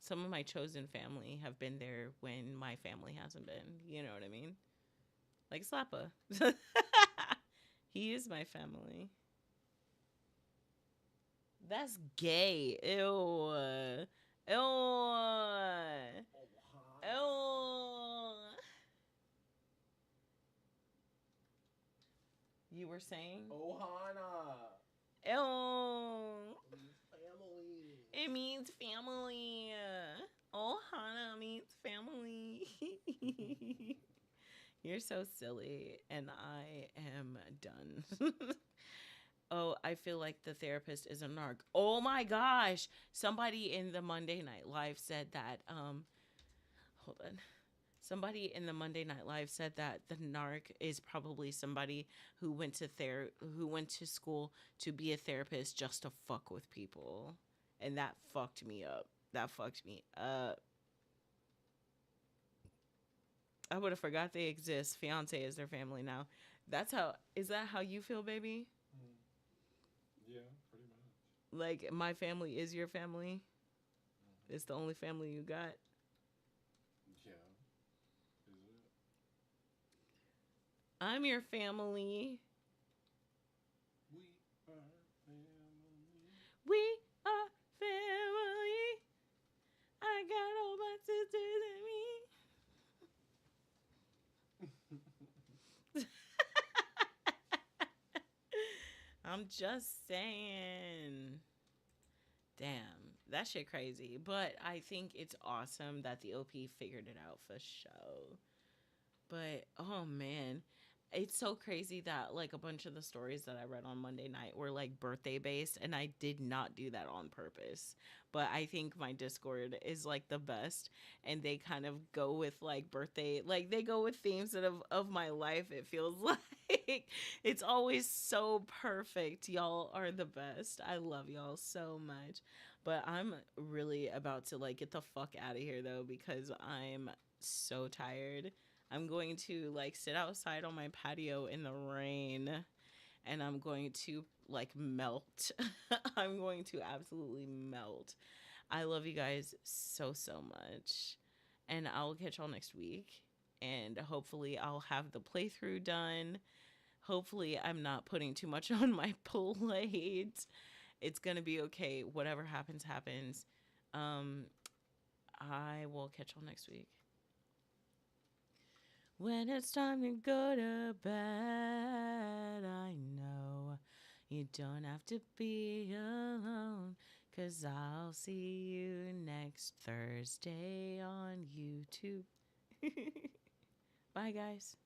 some of my chosen family have been there when my family hasn't been. You know what I mean? Like Slappa. He is my family. That's gay. Ew. Ew. Ew. You were saying? Ohana. Ew. Family. It means family. Ohana means family. You're so silly, and I am done. Oh, I feel like the therapist is a narc. Oh my gosh. Somebody in the Monday Night Live said that, hold on. Somebody in the Monday Night Live said that the narc is probably somebody who went to school to be a therapist just to fuck with people. And that fucked me up. That fucked me up. I would have forgot they exist. Fiance is their family now. Is that how you feel, baby? Yeah, pretty much. Like, my family is your family? It's the only family you got? Yeah. Is it? I'm your family. We are family. We are family. I got all my sisters and me. I'm just saying. Damn, that shit crazy. But I think it's awesome that the OP figured it out for show. But oh man, it's so crazy that like a bunch of the stories that I read on Monday night were like birthday based, and I did not do that on purpose. But I think my Discord is like the best, and they kind of go with like birthday, like they go with themes of my life. It feels like it's always so perfect. Y'all are the best. I love y'all so much. But I'm really about to like get the fuck out of here though because I'm so tired. I'm going to like sit outside on my patio in the rain and I'm going to like melt. I'm going to absolutely melt. I love you guys so, so much. And I'll catch y'all next week. And hopefully, I'll have the playthrough done. Hopefully, I'm not putting too much on my plate. It's going to be okay. Whatever happens, happens. Um, I will catch y'all next week. When it's time to go to bed, I know you don't have to be alone. 'Cause I'll see you next Thursday on YouTube. Bye, guys.